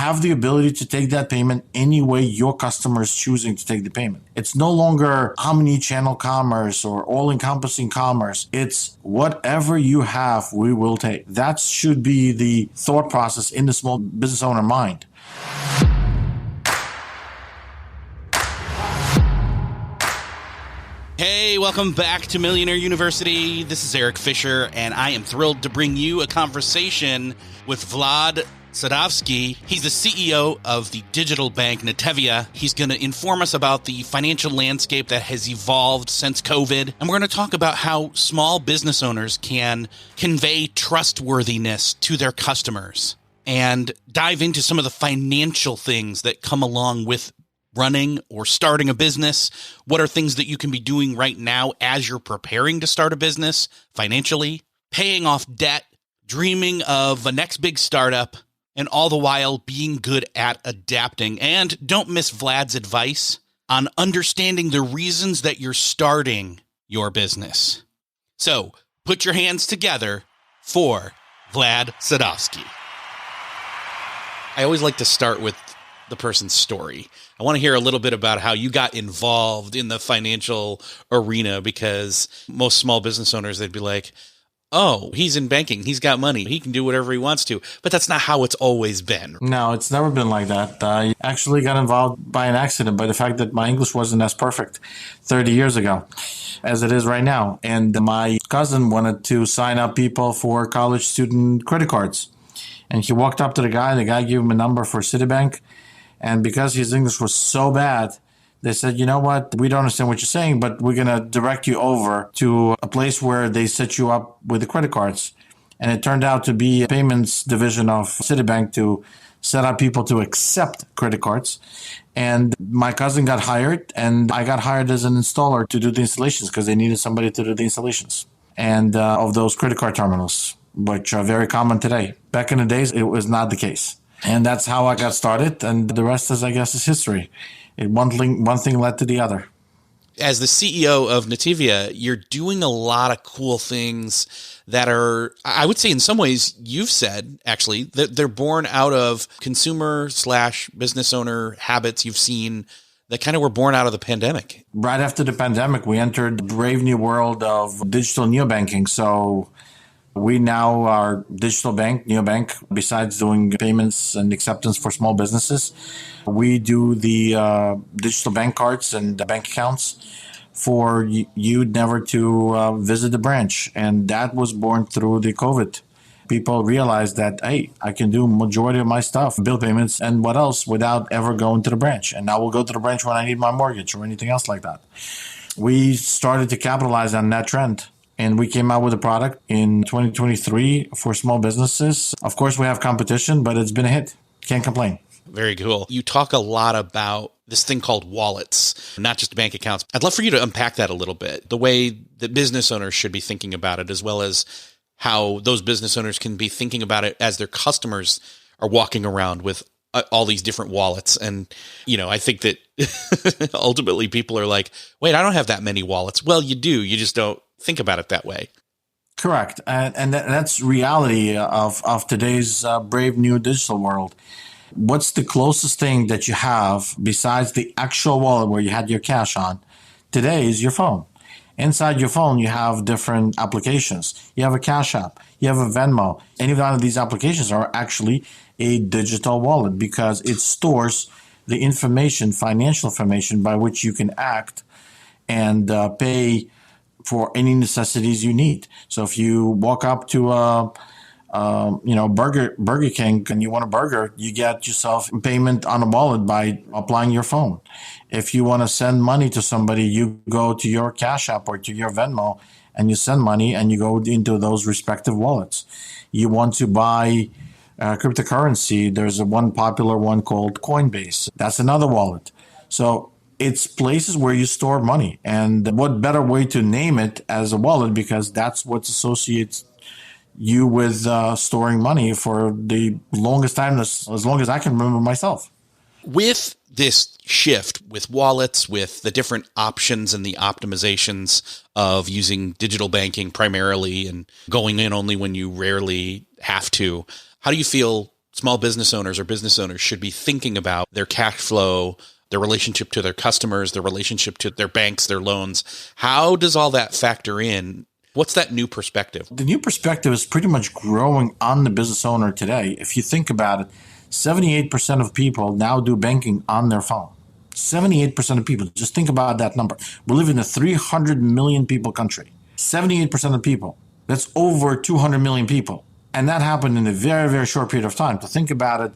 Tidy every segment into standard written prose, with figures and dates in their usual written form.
have the ability to take that payment any way your customer is choosing to take the payment. It's no longer omni-channel commerce or all-encompassing commerce. It's whatever you have, we will take. That should be the thought process in the small business owner mind. Hey, welcome back to Millionaire University. This is EriK Fisher, and I am thrilled to bring you a conversation with Vlad Sadovskiy. He's the CEO of the digital bank Netevia. He's going to inform us about the financial landscape that has evolved since COVID. And we're going to talk about how small business owners can convey trustworthiness to their customers and dive into some of the financial things that come along with running or starting a business. What are things that you can be doing right now as you're preparing to start a business financially, paying off debt, dreaming of the next big startup, and all the while being good at adapting. And don't miss Vlad's advice on understanding the reasons that you're starting your business. So put your hands together for Vlad Sadovskiy. I always like to start with the person's story. I want to hear a little bit about how you got involved in the financial arena, because most small business owners, they'd be like, oh, he's in banking, he's got money, he can do whatever he wants to. But that's not how it's always been. No, it's never been like that. I actually got involved by an accident, by the fact that my English wasn't as perfect 30 years ago as it is right now. And my cousin wanted to sign up people for college student credit cards. And he walked up to the guy gave him a number for Citibank. And because his English was so bad, they said, you know what, we don't understand what you're saying, but we're going to direct you over to a place where they set you up with the credit cards. And it turned out to be a payments division of Citibank to set up people to accept credit cards. And my cousin got hired, and I got hired as an installer to do the installations because they needed somebody to do the installations and of those credit card terminals, which are very common today. Back in the days, it was not the case. And that's how I got started. And the rest is, I guess, is history. One thing led to the other. As the CEO of Natavia, you're doing a lot of cool things that are, I would say in some ways, you've said, actually, that they're born out of consumer/business owner habits you've seen that kind of were born out of the pandemic. Right after the pandemic, we entered the brave new world of digital neobanking. So we now are digital bank, neobank. Besides doing payments and acceptance for small businesses, we do the digital bank cards and the bank accounts for you never to visit the branch. And that was born through the COVID. People realized that, hey, I can do majority of my stuff, bill payments and what else, without ever going to the branch. And now we'll go to the branch when I need my mortgage or anything else like that. We started to capitalize on that trend. And we came out with a product in 2023 for small businesses. Of course, we have competition, but it's been a hit. Can't complain. Very cool. You talk a lot about this thing called wallets, not just bank accounts. I'd love for you to unpack that a little bit, the way that business owners should be thinking about it, as well as how those business owners can be thinking about it as their customers are walking around with all these different wallets. And, you know, I think that ultimately people are like, wait, I don't have that many wallets. Well, you do. You just don't think about it that way. Correct. And that's reality of today's brave new digital world. What's the closest thing that you have besides the actual wallet where you had your cash on today is your phone. Inside your phone, you have different applications. You have a Cash App. You have a Venmo. Any one of these applications are actually a digital wallet because it stores the information, financial information by which you can act and pay for any necessities you need. So if you walk up to Burger King and you want a burger, you get yourself payment on a wallet by applying your phone. If you want to send money to somebody, you go to your Cash App or to your Venmo and you send money and you go into those respective wallets. You want to buy cryptocurrency, there's one popular one called Coinbase. That's another wallet. So it's places where you store money. And what better way to name it as a wallet, because that's what associates you with storing money for the longest time, as long as I can remember myself. With this shift with wallets, with the different options and the optimizations of using digital banking primarily and going in only when you rarely have to, how do you feel small business owners or business owners should be thinking about their cash flow, their relationship to their customers, their relationship to their banks, their loans. How does all that factor in? What's that new perspective? The new perspective is pretty much growing on the business owner today. If you think about it, 78% of people now do banking on their phone. 78% of people. Just think about that number. We live in a 300 million people country. 78% of people. That's over 200 million people. And that happened in a very, very short period of time. To think about it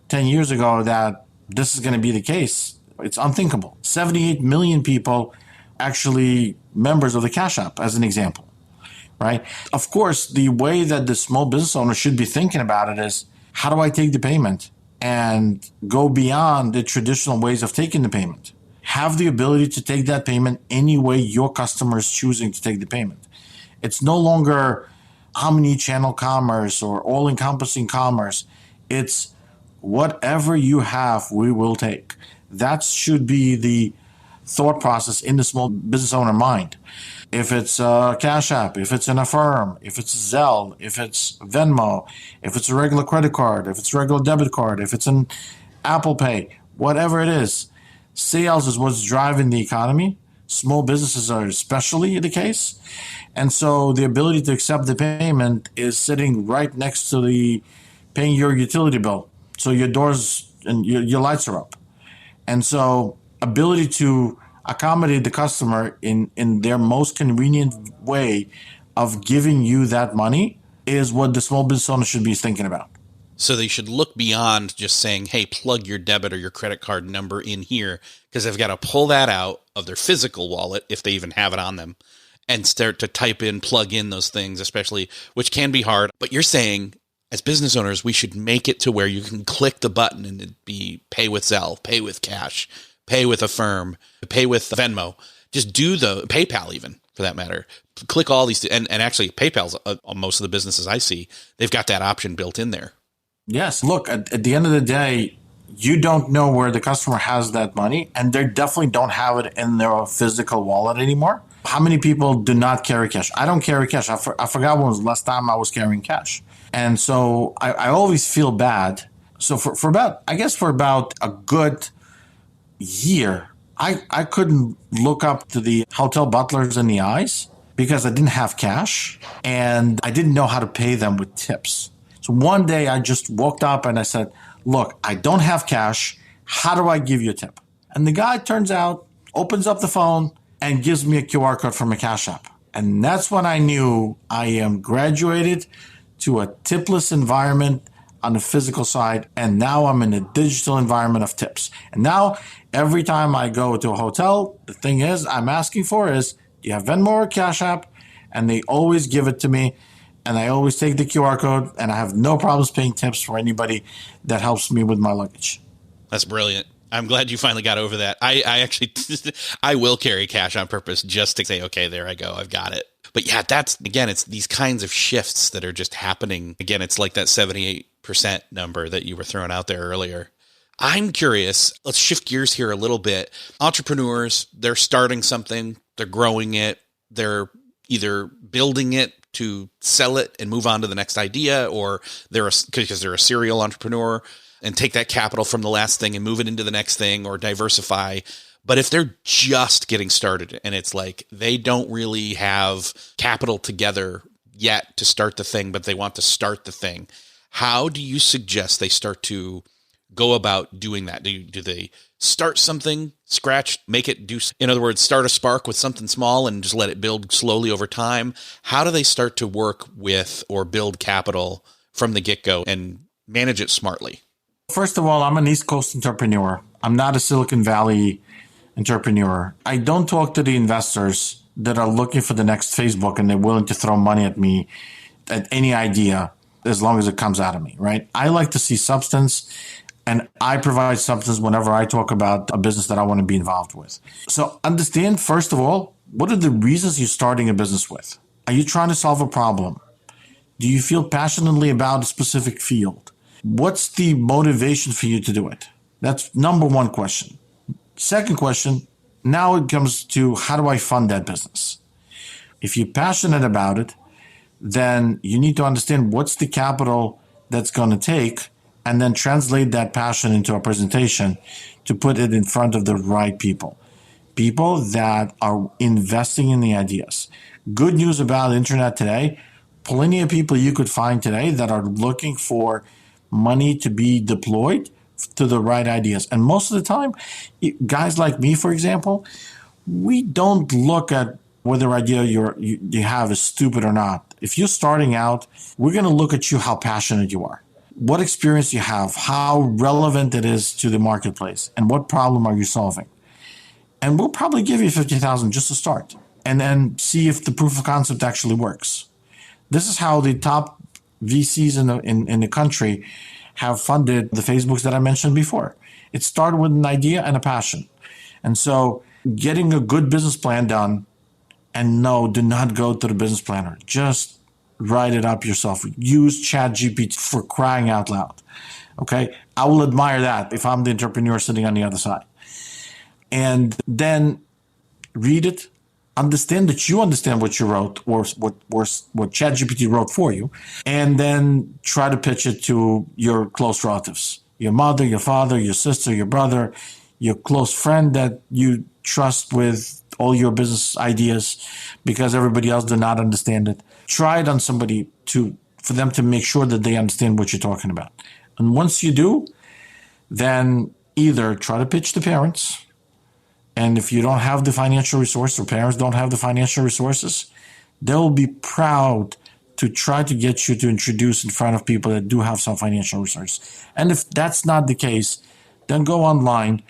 10 years ago that this is going to be the case, it's unthinkable. 78 million people actually members of the Cash App, as an example, right? Of course, the way that the small business owner should be thinking about it is, how do I take the payment and go beyond the traditional ways of taking the payment? Have the ability to take that payment any way your customer is choosing to take the payment. It's no longer omni-channel commerce or all-encompassing commerce. It's whatever you have, we will take. That should be the thought process in the small business owner mind. If it's a Cash App, if it's an Affirm, if it's Zelle, if it's Venmo, if it's a regular credit card, if it's a regular debit card, if it's an Apple Pay, whatever it is, sales is what's driving the economy. Small businesses are especially the case. And so the ability to accept the payment is sitting right next to the paying your utility bill. So your doors and your lights are up. And so ability to accommodate the customer in their most convenient way of giving you that money is what the small business owner should be thinking about. So they should look beyond just saying, hey, plug your debit or your credit card number in here, because they've got to pull that out of their physical wallet, if they even have it on them, and start to type in, plug in those things, especially, which can be hard. But you're saying, as business owners, we should make it to where you can click the button and it'd be pay with Zelle, pay with cash, pay with Affirm, pay with Venmo. Just do the PayPal, even for that matter. Click all these, and actually PayPal's most of the businesses I see, they've got that option built in there. Yes. Look, at the end of the day, you don't know where the customer has that money, and they definitely don't have it in their physical wallet anymore. How many people do not carry cash? I don't carry cash. I forgot when was the last time I was carrying cash. And so I always feel bad. So for about a good year, I couldn't look up to the hotel butlers in the eyes because I didn't have cash and I didn't know how to pay them with tips. So one day I just walked up and I said, look, I don't have cash. How do I give you a tip? And the guy turns out, opens up the phone and gives me a QR code from a Cash App. And that's when I knew I am graduated to a tipless environment on the physical side. And now I'm in a digital environment of tips. And now every time I go to a hotel, the thing is I'm asking for is, do you have Venmo or Cash App? And they always give it to me. And I always take the QR code, and I have no problems paying tips for anybody that helps me with my luggage. That's brilliant. I'm glad you finally got over that. I actually, I will carry cash on purpose just to say, okay, there I go. I've got it. But yeah, it's these kinds of shifts that are just happening. Again, it's like that 78% number that you were throwing out there earlier. I'm curious. Let's shift gears here a little bit. Entrepreneurs, they're starting something, they're growing it, they're either building it to sell it and move on to the next idea, or because they're a serial entrepreneur and take that capital from the last thing and move it into the next thing or diversify. But if they're just getting started and it's like they don't really have capital together yet to start the thing, but they want to start the thing, how do you suggest they start to go about doing that? Do they start something, scratch, make it do, in other words, start a spark with something small and just let it build slowly over time? How do they start to work with or build capital from the get-go and manage it smartly? First of all, I'm an East Coast entrepreneur. I'm not a Silicon Valley entrepreneur. I don't talk to the investors that are looking for the next Facebook and they're willing to throw money at me at any idea as long as it comes out of me, right? I like to see substance. And I provide substance whenever I talk about a business that I want to be involved with. So understand, first of all, what are the reasons you're starting a business with? Are you trying to solve a problem? Do you feel passionately about a specific field? What's the motivation for you to do it? That's number one question. Second question, now it comes to how do I fund that business? If you're passionate about it, then you need to understand what's the capital that's going to take and then translate that passion into a presentation to put it in front of the right people. People that are investing in the ideas. Good news about the internet today, plenty of people you could find today that are looking for money to be deployed to the right ideas. And most of the time, guys like me, for example, we don't look at whether idea you have is stupid or not. If you're starting out, we're going to look at you, how passionate you are, what experience you have, how relevant it is to the marketplace, and what problem are you solving. And we'll probably give you $50,000 just to start, and then see if the proof of concept actually works. This is how the top VCs in the country have funded the Facebooks that I mentioned before. It started with an idea and a passion. And so getting a good business plan done, and no, do not go to the business planner. Just write it up yourself. Use ChatGPT, for crying out loud. Okay? I will admire that if I'm the entrepreneur sitting on the other side. And then read it, understand that you understand what you wrote, or what ChatGPT wrote for you, and then try to pitch it to your close relatives, your mother, your father, your sister, your brother, your close friend that you trust with all your business ideas, because everybody else did not understand it. Try it on somebody for them to make sure that they understand what you're talking about. And once you do, then either try to pitch to parents. And if you don't have the financial resource, or parents don't have the financial resources, they'll be proud to try to get you to introduce in front of people that do have some financial resources. And if that's not the case, then go online,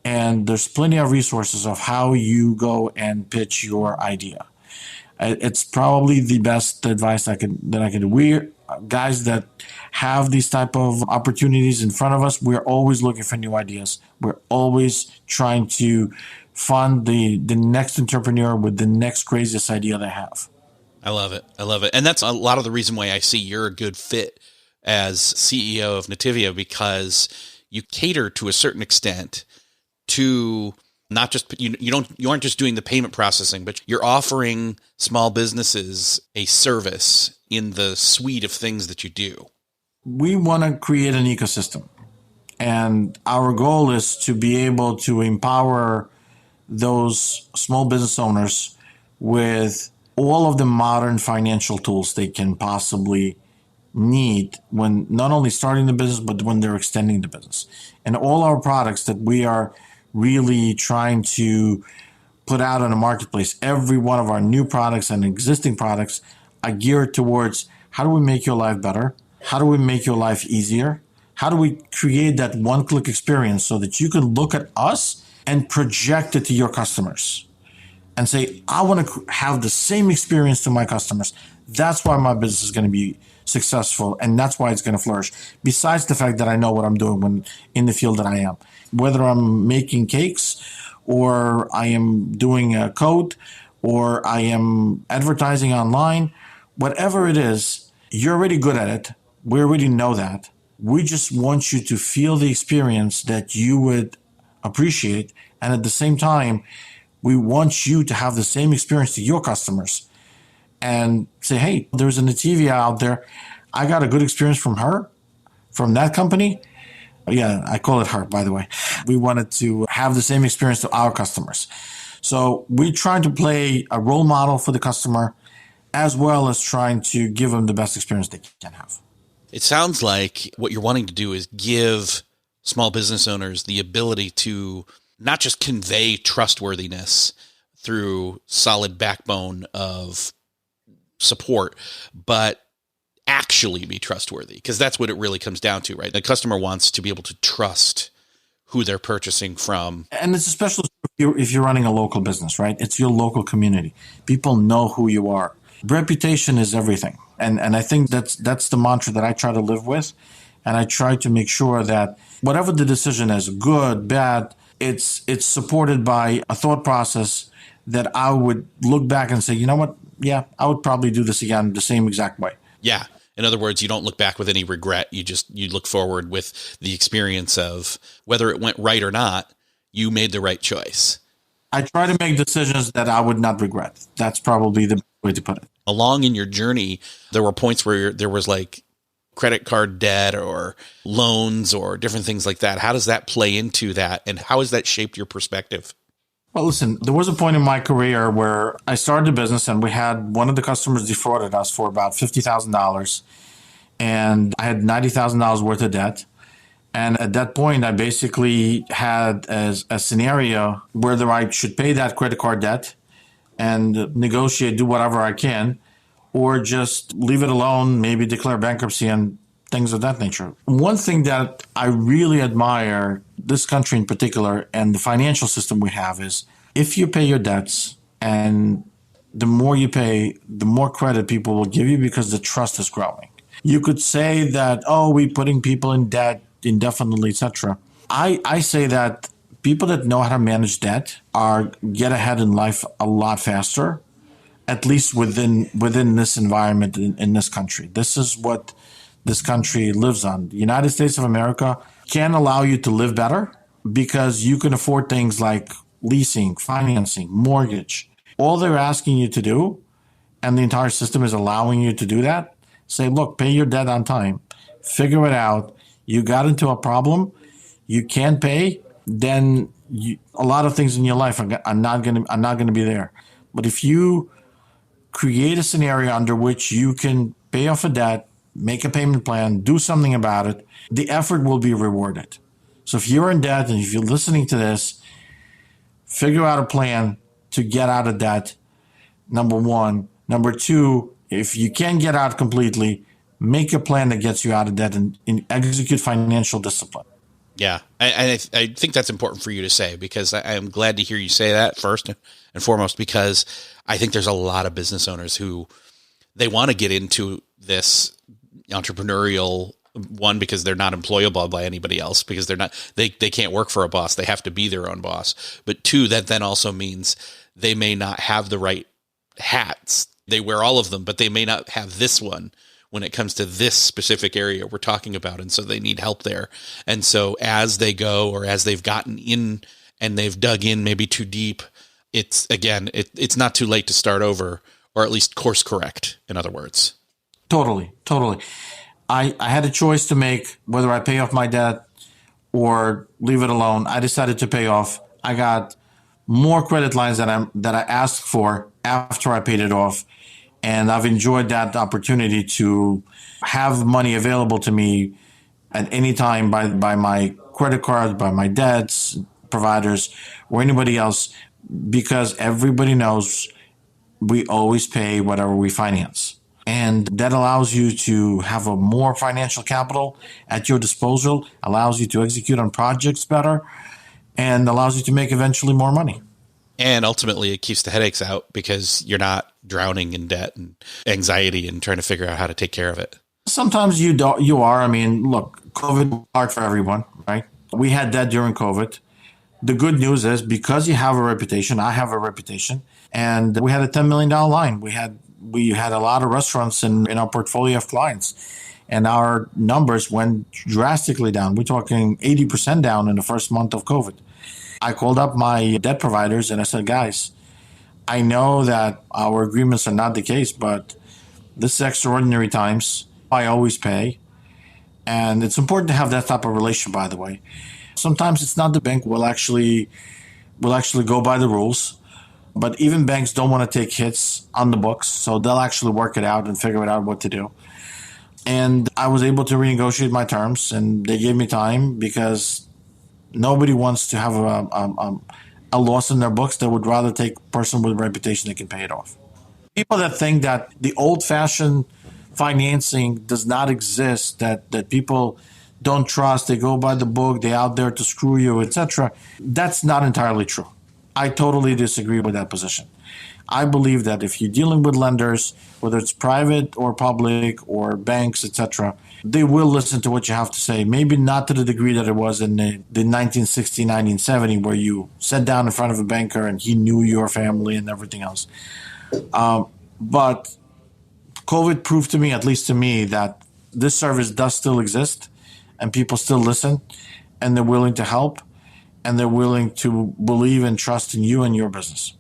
and there's plenty of resources of how you go and pitch your idea. It's probably the best advice that I could do. We're guys that have these type of opportunities in front of us. We're always looking for new ideas. We're always trying to fund the next entrepreneur with the next craziest idea they have. I love it. I love it. And that's a lot of the reason why I see you're a good fit as CEO of Netevia, because you cater to a certain extent to not just, you aren't just doing the payment processing, but you're offering small businesses a service in the suite of things that you do. We want to create an ecosystem, and our goal is to be able to empower those small business owners with all of the modern financial tools they can possibly need when not only starting the business, but when they're extending the business. And all our products that we are really trying to put out on the marketplace, every one of our new products and existing products are geared towards, how do we make your life better? How do we make your life easier? How do we create that one-click experience so that you can look at us and project it to your customers and say, I want to have the same experience to my customers. That's why my business is going to be successful, and that's why it's going to flourish. Besides the fact that I know what I'm doing when in the field that I am, whether I'm making cakes, or I am doing a code, or I am advertising online, whatever it is, you're already good at it. We already know that. We just want you to feel the experience that you would appreciate, and at the same time, we want you to have the same experience to your customers and say, hey, there's a Natavia out there. I got a good experience from her, from that company. Yeah, I call it her, by the way. We wanted to have the same experience to our customers. So we're trying to play a role model for the customer, as well as trying to give them the best experience they can have. It sounds like what you're wanting to do is give small business owners the ability to not just convey trustworthiness through solid backbone of support, but actually be trustworthy, because that's what it really comes down to, right? The customer wants to be able to trust who they're purchasing from. And it's especially if you're running a local business, right? It's your local community. People know who you are. Reputation is everything. And I think that's the mantra that I try to live with. And I try to make sure that whatever the decision is, good, bad, it's supported by a thought process that I would look back and say, you know what? Yeah, I would probably do this again the same exact way. Yeah. In other words, you don't look back with any regret. You look forward with the experience of whether it went right or not, you made the right choice. I try to make decisions that I would not regret. That's probably the way to put it. Along in your journey, there were points where there was like, credit card debt or loans or different things like that? How does that play into that? And how has that shaped your perspective? Well, listen, there was a point in my career where I started a business and we had one of the customers defrauded us for about $50,000. And I had $90,000 worth of debt. And at that point, I basically had as a scenario whether I should pay that credit card debt and negotiate, do whatever I can, or just leave it alone, maybe declare bankruptcy and things of that nature. One thing that I really admire this country in particular and the financial system we have is if you pay your debts, and the more you pay, the more credit people will give you because the trust is growing. You could say that, oh, we're putting people in debt indefinitely, etc. I say that people that know how to manage debt get ahead in life a lot faster, at least within this environment in this country. This is what this country lives on. The United States of America can allow you to live better because you can afford things like leasing, financing, mortgage. All they're asking you to do, and the entire system is allowing you to do that, say, look, pay your debt on time, figure it out. You got into a problem, you can't pay, then a lot of things in your life are not going to be there. But if you create a scenario under which you can pay off a debt, make a payment plan, do something about it, the effort will be rewarded. So if you're in debt and if you're listening to this, figure out a plan to get out of debt, number one. Number two, if you can't get out completely, make a plan that gets you out of debt and execute financial discipline. Yeah, I think that's important for you to say, because I am glad to hear you say that first and foremost, because I think there's a lot of business owners who they want to get into this entrepreneurial one because they're not employable by anybody else, because they can't work for a boss. They have to be their own boss. But two, that then also means they may not have the right hats. They wear all of them, but they may not have this one when it comes to this specific area we're talking about. And so they need help there. And so as they go, or as they've gotten in and they've dug in maybe too deep, it's not too late to start over, or at least course correct, in other words. Totally. I had a choice to make whether I pay off my debt or leave it alone. I decided to pay off. I got more credit lines that I asked for after I paid it off. And I've enjoyed that opportunity to have money available to me at any time by my credit card, by my debts, providers, or anybody else, because everybody knows we always pay whatever we finance. And that allows you to have a more financial capital at your disposal, allows you to execute on projects better, and allows you to make eventually more money. And ultimately, it keeps the headaches out because you're not drowning in debt and anxiety and trying to figure out how to take care of it. Sometimes you are. I mean, look, COVID was hard for everyone, right? We had that during COVID. The good news is because you have a reputation, I have a reputation, and we had a $10 million line. We had a lot of restaurants in our portfolio of clients, and our numbers went drastically down. We're talking 80% down in the first month of COVID. I called up my debt providers and I said, guys, I know that our agreements are not the case, but this is extraordinary times. I always pay. And it's important to have that type of relationship, by the way. Sometimes it's not the bank will actually go by the rules, but even banks don't want to take hits on the books. So they'll actually work it out and figure it out what to do. And I was able to renegotiate my terms, and they gave me time because nobody wants to have a loss in their books. They would rather take a person with a reputation that can pay it off. People that think that the old-fashioned financing does not exist, that people don't trust, they go by the book, they're out there to screw you, etc., that's not entirely true. I totally disagree with that position. I believe that if you're dealing with lenders, whether it's private or public or banks, etc., they will listen to what you have to say. Maybe not to the degree that it was in the 1960, 1970, where you sat down in front of a banker and he knew your family and everything else. But COVID proved to me, at least to me, that this service does still exist and people still listen and they're willing to help and they're willing to believe and trust in you and your business.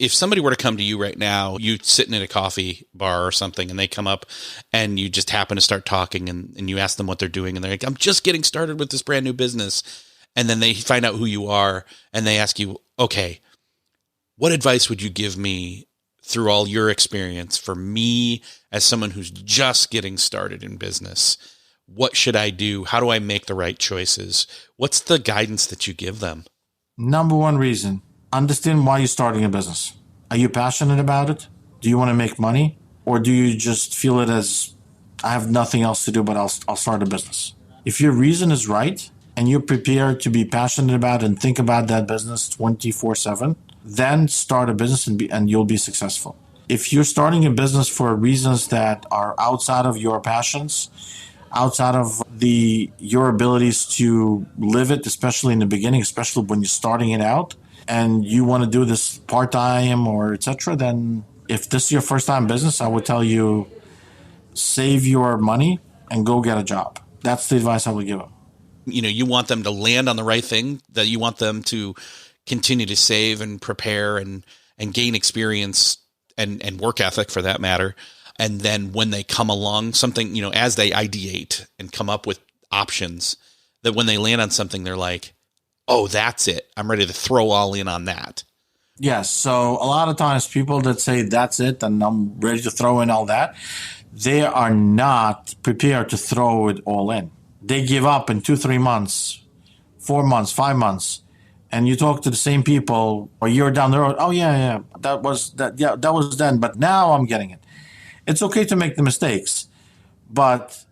if somebody were to come to you right now, you sitting in a coffee bar or something, and they come up and you just happen to start talking and you ask them what they're doing, and they're like, I'm just getting started with this brand new business. And then they find out who you are and they ask you, okay, what advice would you give me through all your experience for me as someone who's just getting started in business? What should I do? How do I make the right choices? What's the guidance that you give them? Number one reason, understand why you're starting a business. Are you passionate about it? Do you want to make money? Or do you just feel it as, I have nothing else to do, but I'll start a business? If your reason is right and you're prepared to be passionate about and think about that business 24/7, then start a business and you'll be successful. If you're starting a business for reasons that are outside of your passions, outside of your abilities to live it, especially in the beginning, especially when you're starting it out, and you want to do this part-time or etc., then if this is your first time business, I would tell you, save your money and go get a job. That's the advice I would give them. You want them to land on the right thing, that you want them to continue to save and prepare and gain experience and work ethic for that matter. And then when they come along something, as they ideate and come up with options, that when they land on something, they're like, oh, that's it. I'm ready to throw all in on that. Yes. So a lot of times people that say that's it and I'm ready to throw in all that, they are not prepared to throw it all in. They give up in 2-3 months, 4 months, 5 months. And you talk to the same people a year down the road. Oh, yeah, that was then. But now I'm getting it. It's okay to make the mistakes, but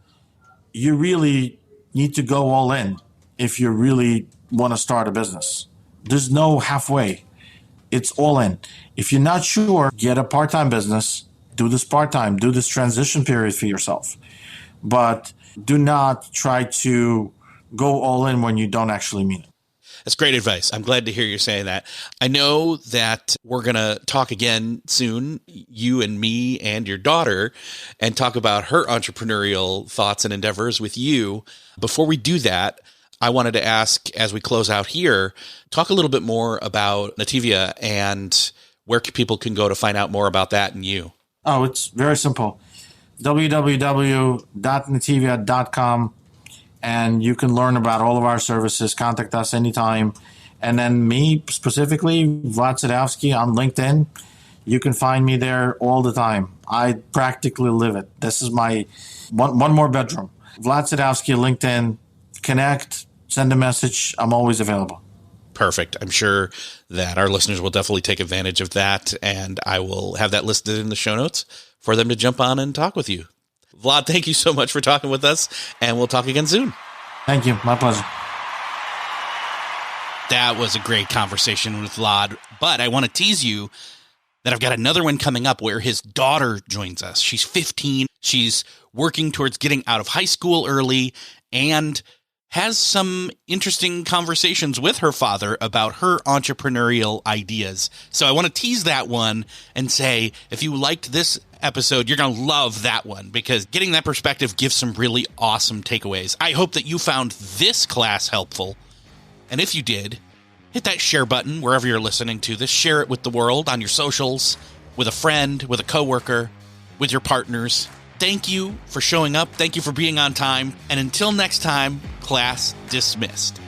you really need to go all in if you really want to start a business. There's no halfway. It's all in. If you're not sure, get a part-time business, do this part-time, do this transition period for yourself. But do not try to go all in when you don't actually mean it. That's great advice. I'm glad to hear you saying that. I know that we're going to talk again soon, you and me and your daughter, and talk about her entrepreneurial thoughts and endeavors with you. Before we do that, I wanted to ask, as we close out here, talk a little bit more about Natavia and where people can go to find out more about that and you. Oh, it's very simple. www.netevia.com. And you can learn about all of our services. Contact us anytime. And then me specifically, Vlad Sadovskiy on LinkedIn. You can find me there all the time. I practically live it. This is my one more bedroom. Vlad Sadovskiy, LinkedIn. Connect, send a message. I'm always available. Perfect. I'm sure that our listeners will definitely take advantage of that. And I will have that listed in the show notes for them to jump on and talk with you. Vlad, thank you so much for talking with us, and we'll talk again soon. Thank you. My pleasure. That was a great conversation with Vlad, but I want to tease you that I've got another one coming up where his daughter joins us. She's 15. She's working towards getting out of high school early and has some interesting conversations with her father about her entrepreneurial ideas. So I want to tease that one and say, if you liked this episode, you're going to love that one because getting that perspective gives some really awesome takeaways. I hope that you found this class helpful. And if you did, hit that share button wherever you're listening to this. Share it with the world on your socials, with a friend, with a coworker, with your partners. Thank you for showing up. Thank you for being on time. And until next time, class dismissed.